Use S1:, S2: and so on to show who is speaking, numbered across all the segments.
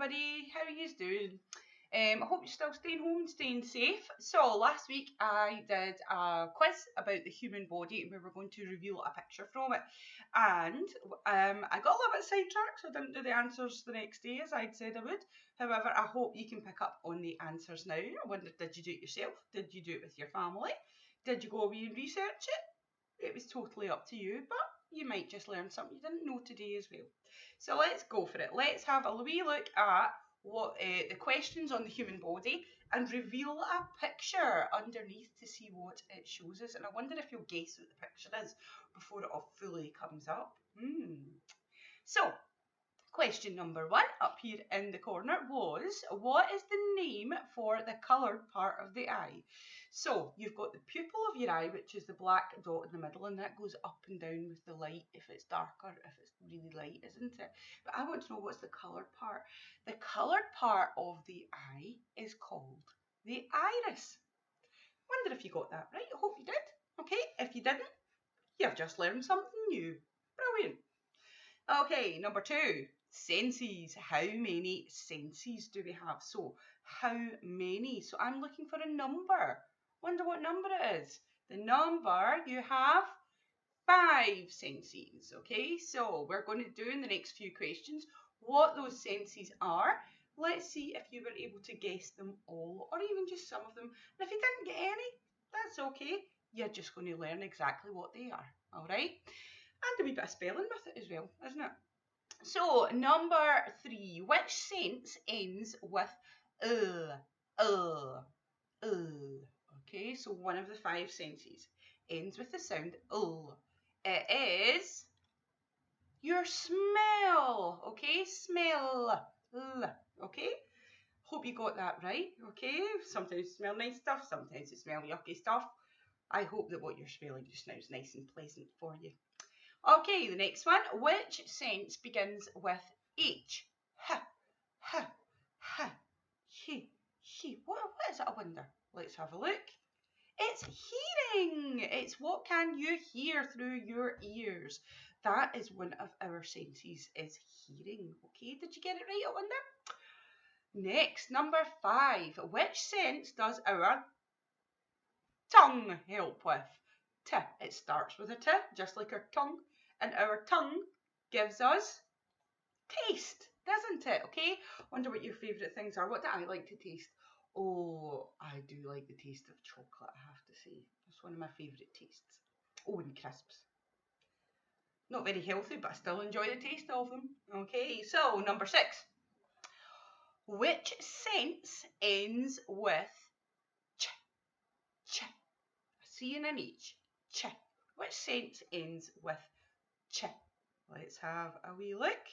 S1: everybody, how are you doing? I hope you're still staying home and staying safe. So last week I did a quiz about the human body and we were going to reveal a picture from it. And I got a little bit sidetracked, so I didn't do the answers the next day as I'd said I would. However, I hope you can pick up on the answers now. I wondered, did you do it yourself? Did you do it with your family? Did you go away and research it? It was totally up to you, but you might just learn something you didn't know today as well. So let's go for it. Let's have a wee look at what the questions on the human body and reveal a picture underneath to see what it shows us. And I wonder if you'll guess what the picture is before it all fully comes up. So, question number 1 up here in the corner was, what is the name for the coloured part of the eye? So you've got the pupil of your eye, which is the black dot in the middle, and that goes up and down with the light if it's darker, if it's really light, isn't it? But I want to know what's the coloured part. The coloured part of the eye is called the iris. Wonder if you got that right. I hope you did. Okay, if you didn't, you've just learned something new. Brilliant. Okay, number 2. Senses. How many senses do we have? So, how many? So, I'm looking for a number. Wonder what number it is. The number, you have 5 senses. Okay, so we're going to do in the next few questions what those senses are. Let's see if you were able to guess them all, or even just some of them. And if you didn't get any, that's okay. You're just going to learn exactly what they are. All right? And a wee bit of spelling with it as well, isn't it? So, number 3, which sense ends with Okay, so one of the 5 senses ends with the sound It is your smell. Okay, smell. Okay, hope you got that right. Okay, sometimes you smell nice stuff, sometimes you smell yucky stuff. I hope that what you're smelling just now is nice and pleasant for you. Okay, the next one. Which sense begins with H? H. What is it, I wonder? Let's have a look. It's hearing. It's what can you hear through your ears. That is one of our senses, is hearing. Okay, did you get it right, I wonder? Next, number 5. Which sense does our tongue help with? T. It starts with a T, just like our tongue. And our tongue gives us taste, doesn't it? Okay, wonder what your favourite things are. What do I like to taste? Oh, I do like the taste of chocolate, I have to say. It's one of my favourite tastes. Oh, and crisps. Not very healthy, but I still enjoy the taste of them. Okay, so number 6. Which sense ends with ch? Ch. A C and an H. Ch. Which sense ends with ch? Let's have a wee look.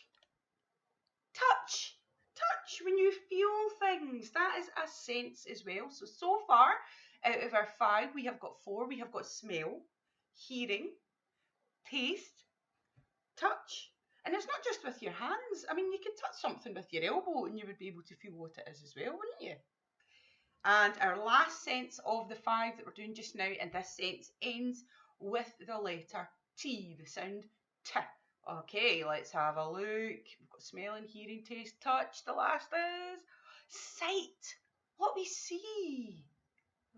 S1: Touch. Touch, when you feel things. That is a sense as well. So far, out of our 5, we have got 4. We have got smell, hearing, taste, touch. And it's not just with your hands. I mean, you could touch something with your elbow and you would be able to feel what it is as well, wouldn't you? And our last sense of the 5 that we're doing just now, and this sense ends with the letter T, the sound T. Okay, let's have a look. We've got smelling, hearing, taste, touch. The last is sight. What we see.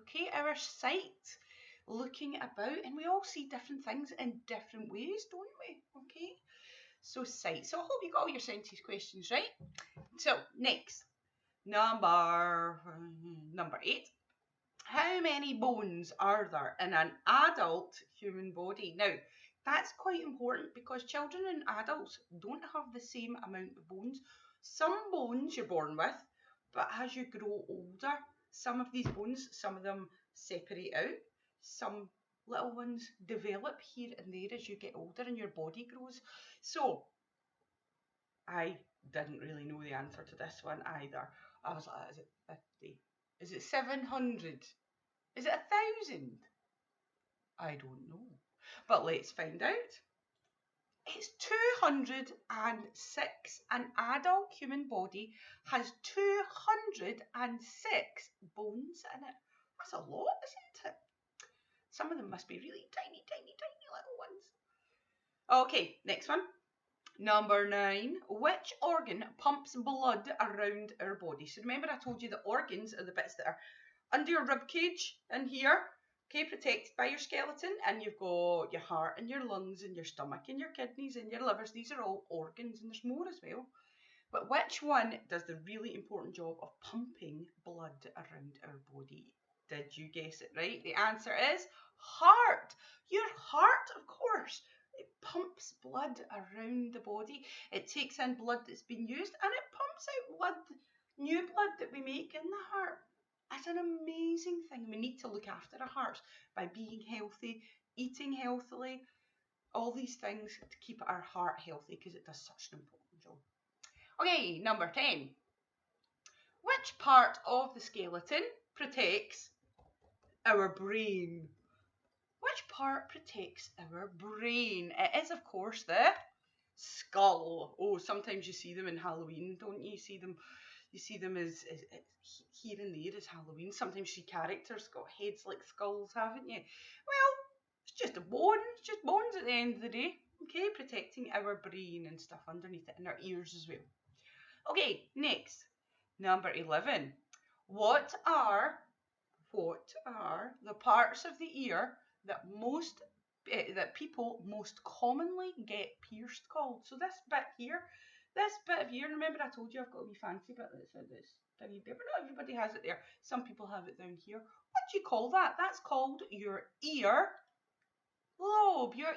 S1: Okay, our sight. Looking about, and we all see different things in different ways, don't we? Okay, so sight. So I hope you got all your senses questions right. So next, number 8. How many bones are there in an adult human body? Now, that's quite important because children and adults don't have the same amount of bones. Some bones you're born with, but as you grow older, some of these bones, some of them separate out. Some little ones develop here and there as you get older and your body grows. So, I didn't really know the answer to this one either. I was like, is it 50? Is it 700? Is it 1,000? I don't know. But let's find out. It's 206. An adult human body has 206 bones in it. That's a lot, isn't it? Some of them must be really tiny, tiny, tiny little ones. Okay, next one. Number 9, which organ pumps blood around our body? So remember I told you the organs are the bits that are under your rib cage in here, okay, protected by your skeleton, and you've got your heart and your lungs and your stomach and your kidneys and your livers. These are all organs, and there's more as well. But which one does the really important job of pumping blood around our body? Did you guess it right? The answer is heart. Your heart, of course. It pumps blood around the body. It takes in blood that's been used and it pumps out blood, new blood that we make in the heart. It's an amazing thing. We need to look after our hearts by being healthy, eating healthily, all these things to keep our heart healthy because it does such an important job. Okay, number 10. Which part of the skeleton protects our brain? Which part protects our brain? It is, of course, the skull. Oh, sometimes you see them in Halloween, don't you? You see them as here and there as Halloween. Sometimes you see characters got heads like skulls, haven't you? Well, it's just a bone. It's just bones at the end of the day. Okay, protecting our brain and stuff underneath it, and our ears as well. Okay, next, number 11. What are the parts of the ear that that people most commonly get pierced called? So this bit here, this bit of ear, remember I told you I've got a wee fancy bit that's in this tiny bit, but not everybody has it there. Some people have it down here. What do you call that? That's called your ear lobe, your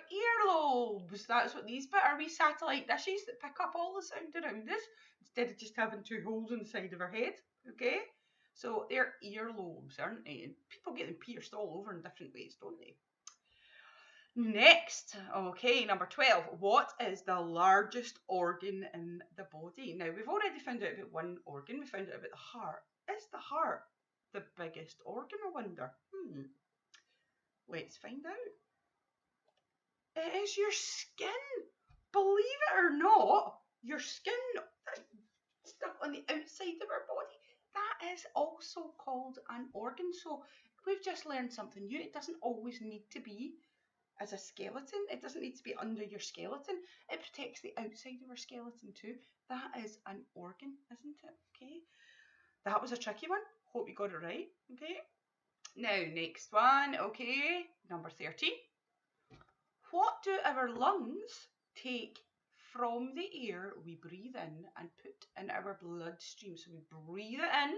S1: earlobes. That's what these bit are, wee satellite dishes that pick up all the sound around us instead of just having two holes in the side of our head. Okay, so they're earlobes, aren't they? And people get them pierced all over in different ways, don't they? Next, okay, number 12. What is the largest organ in the body? Now, we've already found out about one organ. We found out about the heart. Is the heart the biggest organ, I wonder? Let's find out. It is your skin. Believe it or not, your skin, stuff on the outside of our body, that is also called an organ. So we've just learned something new. It doesn't always need to be as a skeleton. It doesn't need to be under your skeleton. It protects the outside of our skeleton too. That is an organ, isn't it? Okay. That was a tricky one. Hope you got it right. Okay. Now, next one. Okay. Number 13. What do our lungs take from the air we breathe in and put in our bloodstream? So we breathe it in,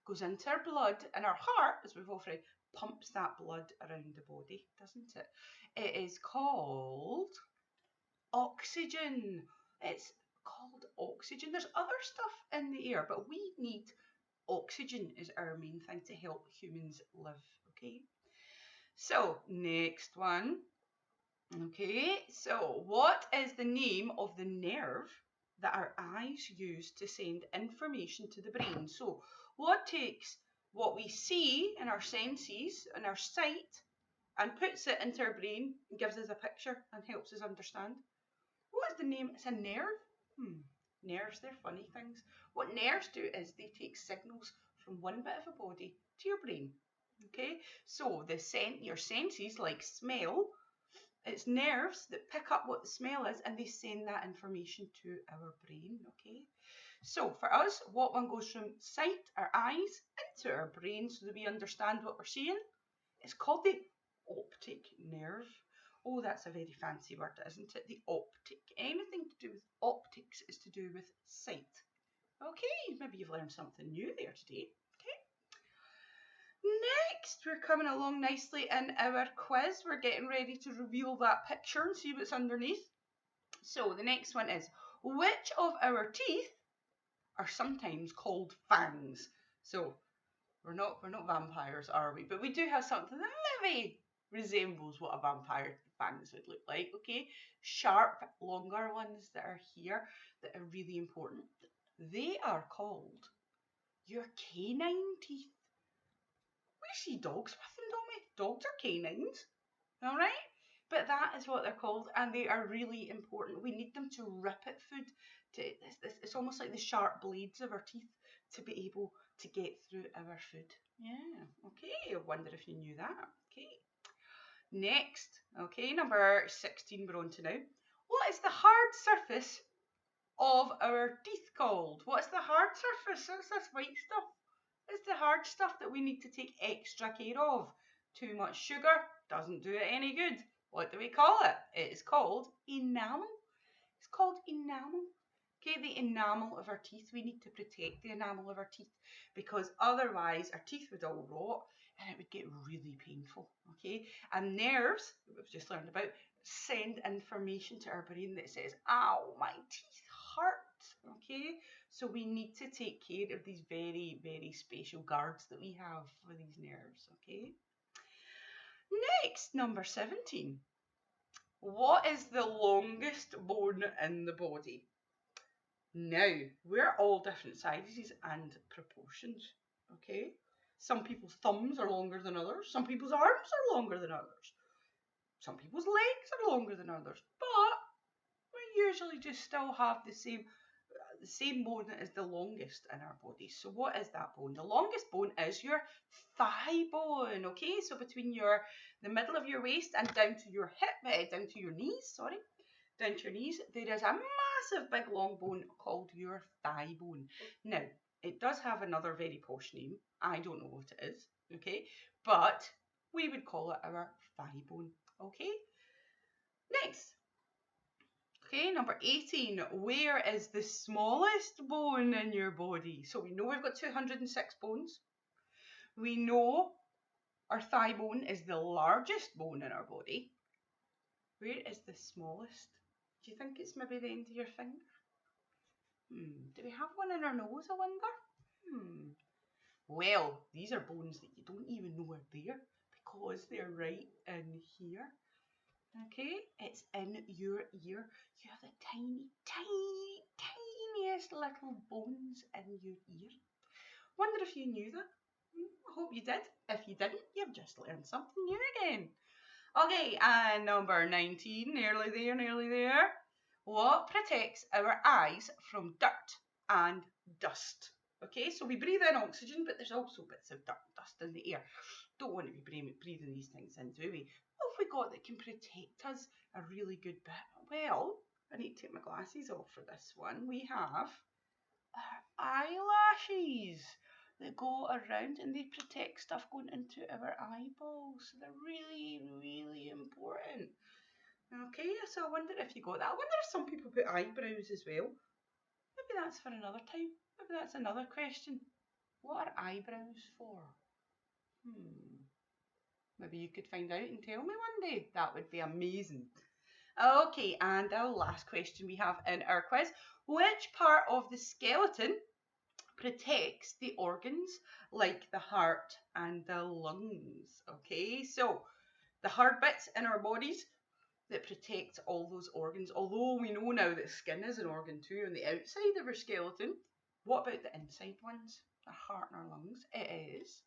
S1: goes into our blood, and our heart, as we've already, pumps that blood around the body, doesn't it? It is called oxygen. It's called oxygen. There's other stuff in the air, but we need oxygen as our main thing to help humans live, okay? So, next one. Okay, so what is the name of the nerve that our eyes use to send information to the brain? So what takes what we see in our senses and our sight and puts it into our brain and gives us a picture and helps us understand? What is the name? It's a nerve. Nerves, they're funny things. What nerves do is they take signals from one bit of a body to your brain. Okay, so your senses like smell, it's nerves that pick up what the smell is and they send that information to our brain, okay? So for us, what one goes from sight, our eyes, into our brain so that we understand what we're seeing? It's called the optic nerve. Oh, that's a very fancy word, isn't it? The optic. Anything to do with optics is to do with sight. Okay, maybe you've learned something new there today. Next, we're coming along nicely in our quiz. We're getting ready to reveal that picture and see what's underneath. So the next one is, which of our teeth are sometimes called fangs? So we're not vampires, are we? But we do have something that maybe resembles what a vampire fangs would look like, okay? Sharp, longer ones that are here that are really important. They are called your canine teeth. We see dogs with them, don't we? Dogs are canines, all right? But that is what they're called, and they are really important. We need them to rip at food. It's almost like the sharp blades of our teeth to be able to get through our food. Yeah, okay. I wonder if you knew that. Okay. Next, okay, number 16 we're on to now. What is the hard surface of our teeth called? What's the hard surface? What's this white stuff? It's the hard stuff that we need to take extra care of. Too much sugar doesn't do it any good. What do we call it? It is called enamel. It's called enamel. Okay, the enamel of our teeth. We need to protect the enamel of our teeth because otherwise our teeth would all rot and it would get really painful. Okay, and nerves, that we've just learned about, send information to our brain that says, ow, my teeth hurt. Okay, so we need to take care of these very, very special guards that we have for these nerves. Okay, next, number 17. What is the longest bone in the body? Now, we're all different sizes and proportions, okay? Some people's thumbs are longer than others. Some people's arms are longer than others. Some people's legs are longer than others. But we usually just still have the same bone that is the longest in our body. So what is that bone? The longest bone is your thigh bone, okay? So between the middle of your waist and down to your hip, down to your knees, down to your knees, there is a massive big long bone called your thigh bone. Now, it does have another very posh name. I don't know what it is, okay? But we would call it our thigh bone, okay? Next. Okay, number 18. Where is the smallest bone in your body? So we know we've got 206 bones. We know our thigh bone is the largest bone in our body. Where is the smallest? Do you think it's maybe the end of your finger? Do we have one in our nose, I wonder? Well, these are bones that you don't even know are there because they're right in here. Okay, it's in your ear. You have the tiniest little bones in your ear. Wonder if you knew that? I hope you did. If you didn't, you've just learned something new again. Okay, and number 19, nearly there. What protects our eyes from dirt and dust? Okay, so we breathe in oxygen, but there's also bits of dirt and dust in the air. Don't want to be breathing these things in, do we? What have we got that can protect us a really good bit? Well, I need to take my glasses off for this one. We have our eyelashes that go around and they protect stuff going into our eyeballs. So they're really, really important. Okay, so I wonder if you got that. I wonder if some people put eyebrows as well. Maybe that's for another time. Maybe that's another question. What are eyebrows for? Maybe you could find out and tell me one day. That would be amazing. Okay, and our last question we have in our quiz. Which part of the skeleton protects the organs like the heart and the lungs? Okay, so the hard bits in our bodies that protect all those organs. Although we know now that skin is an organ too on the outside of our skeleton, what about the inside ones? Our heart and our lungs? It is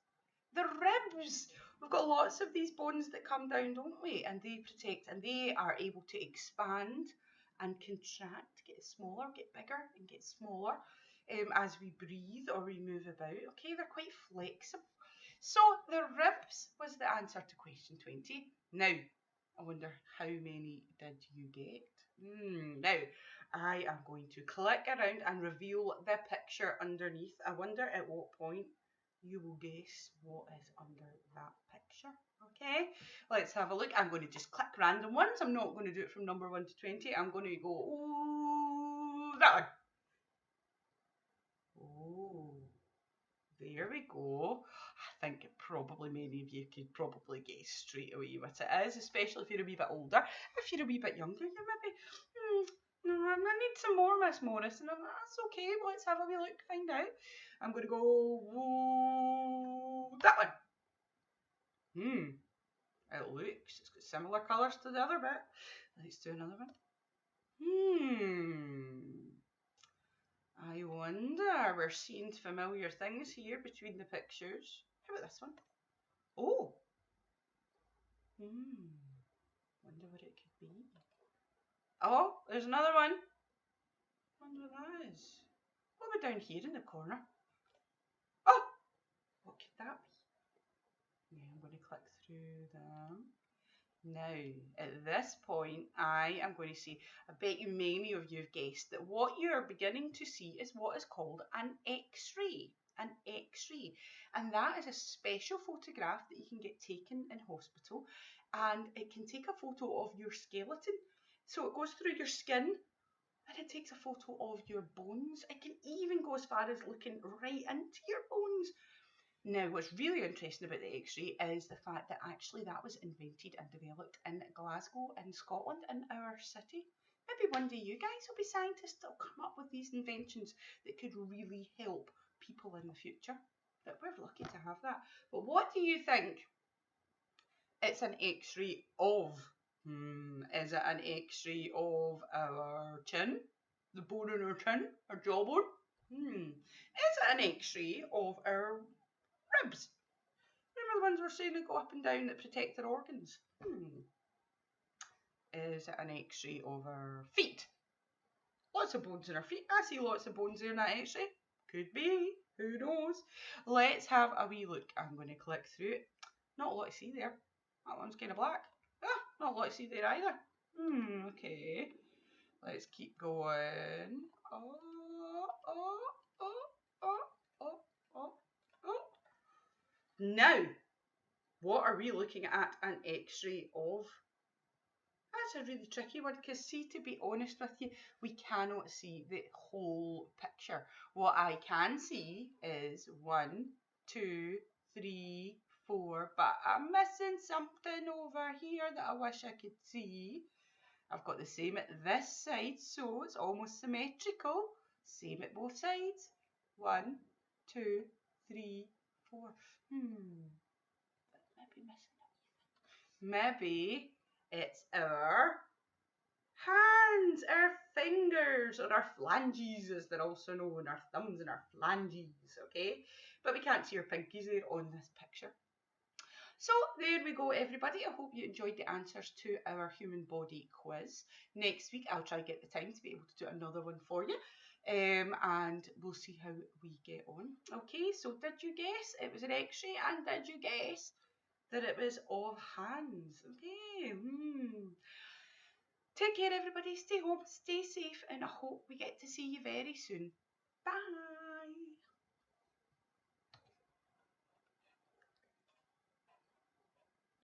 S1: the ribs. We've got lots of these bones that come down, don't we? And they protect and they are able to expand and contract, get smaller, get bigger and get smaller as we breathe or we move about. Okay, they're quite flexible. So the ribs was the answer to question 20. Now, I wonder how many did you get? Now, I am going to click around and reveal the picture underneath. I wonder at what point you will guess what is under that picture. Okay, let's have a look. I'm going to just click random ones. I'm not going to do it from number 1 to 20. I'm going to go, oh, that one. Oh, there we go. I think probably many of you could probably guess straight away what it is, especially if you're a wee bit older. If you're a wee bit younger, you maybe, I need some more, Miss Morrison. That's okay. Well, let's have a wee look, find out. I'm going to go, whoa, that one. It looks, it's got similar colours to the other bit. Let's do another one. I wonder, we're seeing familiar things here between the pictures. How about this one? Oh. Wonder what it could be. Oh, there's another one. Wonder what that is. What about down here in the corner? Oh, what could that be? Yeah, I'm going to click through them. Now, at this point, I am going to say, I bet you many of you have guessed that what you are beginning to see is what is called an X-ray. An X-ray. And that is a special photograph that you can get taken in hospital. And it can take a photo of your skeleton. So it goes through your skin and it takes a photo of your bones. It can even go as far as looking right into your bones. Now, what's really interesting about the X-ray is the fact that actually that was invented and developed in Glasgow in Scotland, in our city. Maybe one day you guys will be scientists that will come up with these inventions that could really help people in the future. But we're lucky to have that. But what do you think it's an X-ray of? Is it an X-ray of our chin? The bone in our chin? Our jawbone? Is it an X-ray of our ribs? Remember the ones we're saying that go up and down that protect our organs? Is it an X-ray of our feet? Lots of bones in our feet. I see lots of bones there in that X-ray. Could be. Who knows? Let's have a wee look. I'm going to click through it. Not a lot to see there. That one's kind of black. Not a lot to see there either. Okay. Let's keep going. Now, what are we looking at an X-ray of? That's a really tricky one because, see, to be honest with you, we cannot see the whole picture. What I can see is 1, 2, 3, 4, but I'm missing something over here that I wish I could see. I've got the same at this side, so it's almost symmetrical. Same at both sides. 1, 2, 3, 4. Maybe missing. Maybe it's our hands, our fingers, or our phalanges, as they're also known, our thumbs and our phalanges, okay? But we can't see our pinkies there on this picture. So there we go, everybody. I hope you enjoyed the answers to our human body quiz. Next week, I'll try to get the time to be able to do another one for you. And we'll see how we get on. Okay, so did you guess it was an X-ray? And did you guess that it was of hands? Okay. Take care, everybody. Stay home, stay safe, and I hope we get to see you very soon. Bye.